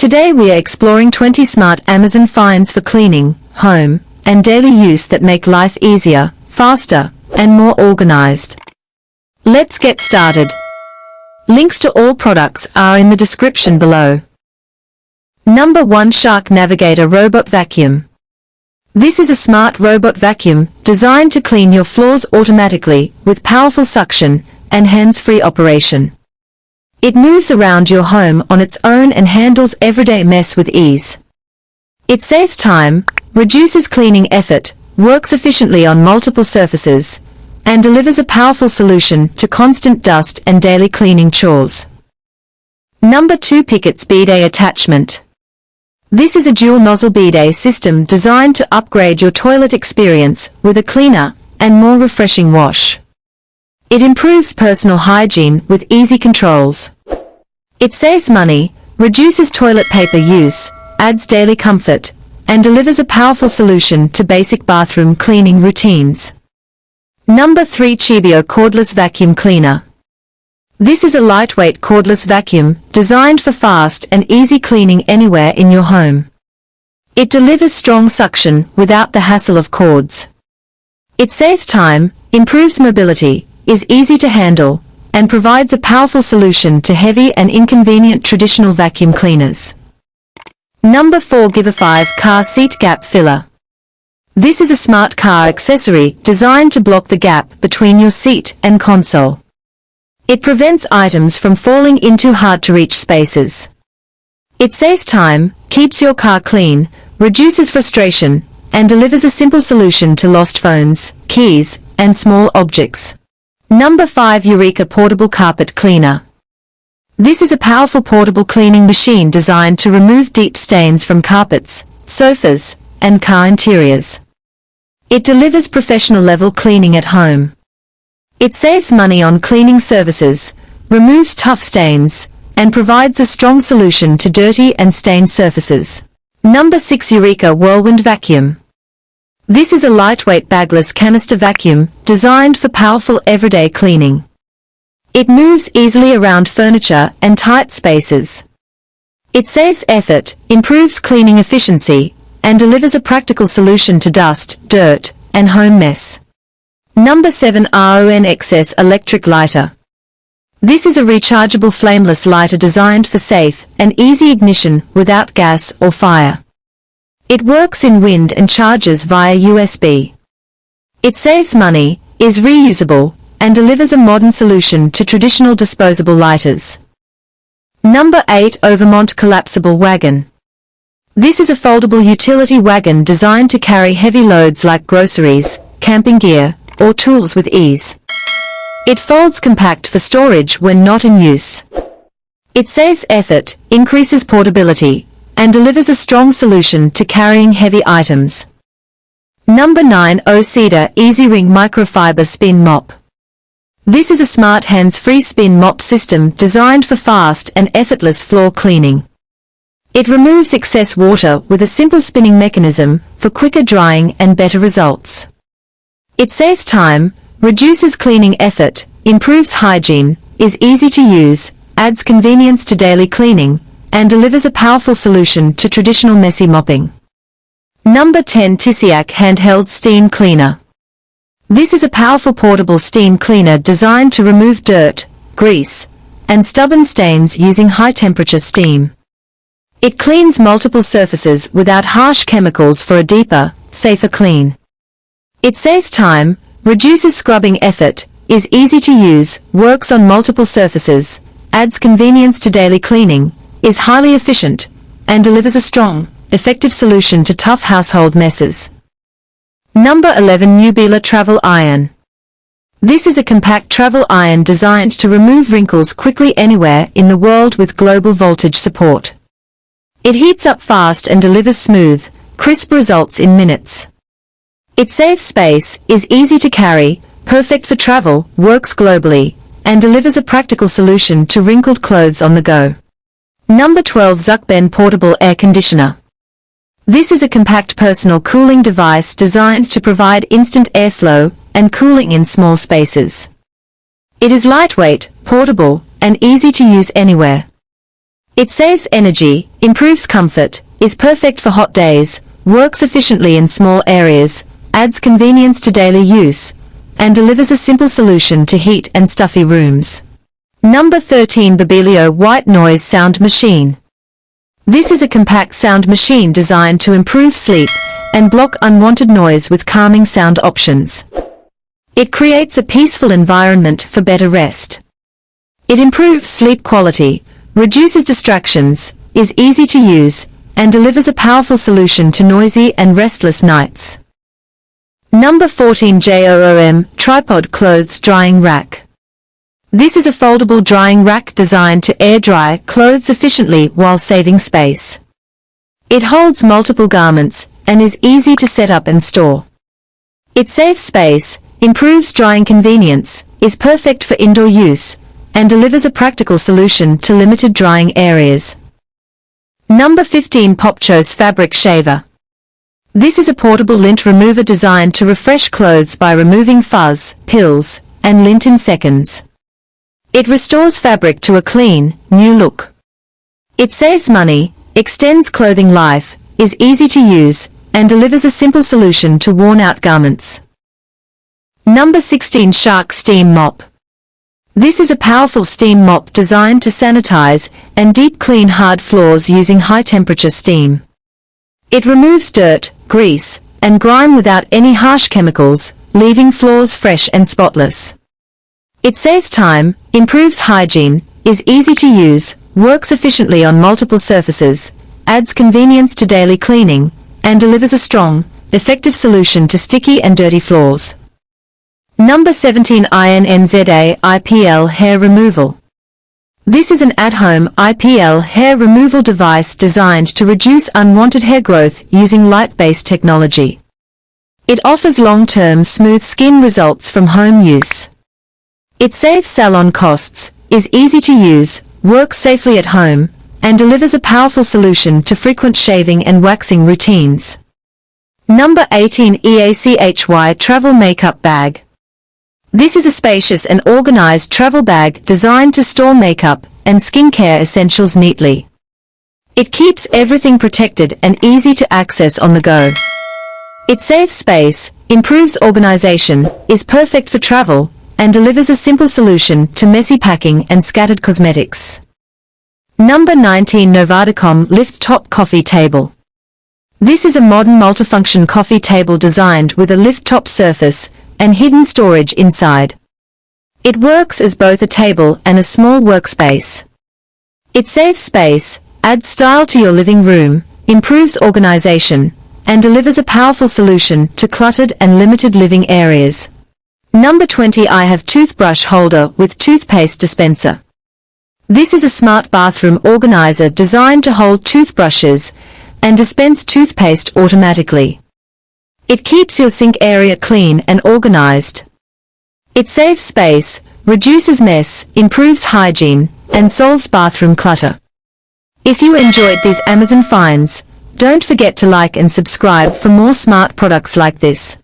Today we are exploring 20 smart Amazon finds for cleaning, home, and daily use that make life easier, faster, and more organized. Let's get started. Links to all products are in the description below. Number 1. Shark Navigator Robot Vacuum. This is a smart robot vacuum designed to clean your floors automatically with powerful suction and hands-free operation. It moves around your home on its own and handles everyday mess with ease. It saves time, reduces cleaning effort, works efficiently on multiple surfaces, and delivers a powerful solution to constant dust and daily cleaning chores. Number 2. PIKETS Bidet Attachment. This is a dual-nozzle bidet system designed to upgrade your toilet experience with a cleaner and more refreshing wash. It improves personal hygiene with easy controls. It saves money, reduces toilet paper use, adds daily comfort, and delivers a powerful solution to basic bathroom cleaning routines. Number 3. CHEBIO Cordless Vacuum Cleaner. This is a lightweight cordless vacuum designed for fast and easy cleaning anywhere in your home. It delivers strong suction without the hassle of cords. It saves time, improves mobility, is easy to handle, and provides a powerful solution to heavy and inconvenient traditional vacuum cleaners. Number 4. Give-A-5 Car Seat Gap Filler. This is a smart car accessory designed to block the gap between your seat and console. It prevents items from falling into hard-to-reach spaces. It saves time, keeps your car clean, reduces frustration, and delivers a simple solution to lost phones, keys, and small objects. Number 5. Eureka Portable Carpet Cleaner. This is a powerful portable cleaning machine designed to remove deep stains from carpets, sofas, and car interiors. It delivers professional-level cleaning at home. It saves money on cleaning services, removes tough stains, and provides a strong solution to dirty and stained surfaces. Number 6. Eureka WhirlWind Vacuum. This is a lightweight bagless canister vacuum designed for powerful everyday cleaning. It moves easily around furniture and tight spaces. It saves effort, improves cleaning efficiency, and delivers a practical solution to dust, dirt, and home mess. Number 7. RONXS Electric Lighter. This is a rechargeable flameless lighter designed for safe and easy ignition without gas or fire. It works in wind and charges via USB. It saves money, is reusable, and delivers a modern solution to traditional disposable lighters. Number 8. OVERMONT Collapsible Wagon. This is a foldable utility wagon designed to carry heavy loads like groceries, camping gear, or tools with ease. It folds compact for storage when not in use. It saves effort, increases portability, and delivers a strong solution to carrying heavy items. Number 9. O-Cedar EasyWring Microfiber Spin Mop. This is a smart hands-free spin mop system designed for fast and effortless floor cleaning. It removes excess water with a simple spinning mechanism for quicker drying and better results. It saves time, reduces cleaning effort, improves hygiene, is easy to use, adds convenience to daily cleaning, and delivers a powerful solution to traditional messy mopping. Number 10. Ticyack Handheld Steam Cleaner. This is a powerful portable steam cleaner designed to remove dirt, grease, and stubborn stains using high-temperature steam. It cleans multiple surfaces without harsh chemicals for a deeper, safer clean. It saves time, reduces scrubbing effort, is easy to use, works on multiple surfaces, adds convenience to daily cleaning, is highly efficient, and delivers a strong, effective solution to tough household messes. Number 11. Newbealer Travel Iron. This is a compact travel iron designed to remove wrinkles quickly anywhere in the world with global voltage support. It heats up fast and delivers smooth, crisp results in minutes. It saves space, is easy to carry, perfect for travel, works globally, and delivers a practical solution to wrinkled clothes on the go. Number 12. Zukben Portable Air Conditioner. This is a compact personal cooling device designed to provide instant airflow and cooling in small spaces. It is lightweight, portable, and easy to use anywhere. It saves energy, improves comfort, is perfect for hot days, works efficiently in small areas, adds convenience to daily use, and delivers a simple solution to heat and stuffy rooms. Number 13. Babelio White Noise Sound Machine. This is a compact sound machine designed to improve sleep and block unwanted noise with calming sound options. It creates a peaceful environment for better rest. It improves sleep quality, reduces distractions, is easy to use, and delivers a powerful solution to noisy and restless nights. Number 14. JOOM Tripod Clothes Drying Rack. This is a foldable drying rack designed to air dry clothes efficiently while saving space. It holds multiple garments and is easy to set up and store. It saves space, improves drying convenience, is perfect for indoor use, and delivers a practical solution to limited drying areas. Number 15. POPCHOSE Fabric Shaver. This is a portable lint remover designed to refresh clothes by removing fuzz, pills, and lint in seconds. It restores fabric to a clean, new look. It saves money, extends clothing life, is easy to use, and delivers a simple solution to worn-out garments. Number 16. Shark Steam Mop. This is a powerful steam mop designed to sanitize and deep clean hard floors using high-temperature steam. It removes dirt, grease, and grime without any harsh chemicals, leaving floors fresh and spotless. It saves time, improves hygiene, is easy to use, works efficiently on multiple surfaces, adds convenience to daily cleaning, and delivers a strong, effective solution to sticky and dirty floors. Number 17. INNZA IPL Hair Removal. This is an at-home IPL hair removal device designed to reduce unwanted hair growth using light-based technology. It offers long-term smooth skin results from home use. It saves salon costs, is easy to use, works safely at home, and delivers a powerful solution to frequent shaving and waxing routines. Number 18. EACHY Travel Makeup Bag. This is a spacious and organized travel bag designed to store makeup and skincare essentials neatly. It keeps everything protected and easy to access on the go. It saves space, improves organization, is perfect for travel, and delivers a simple solution to messy packing and scattered cosmetics. Number 19. Novadacom Lift Top Coffee Table. This is a modern multifunction coffee table designed with a lift-top surface and hidden storage inside. It works as both a table and a small workspace. It saves space, adds style to your living room, improves organization, and delivers a powerful solution to cluttered and limited living areas. Number 20. I have Toothbrush Holder with Toothpaste Dispenser. This is a smart bathroom organizer designed to hold toothbrushes and dispense toothpaste automatically. It keeps your sink area clean and organized. It saves space, reduces mess, improves hygiene, and solves bathroom clutter. If you enjoyed these Amazon finds, don't forget to like and subscribe for more smart products like this.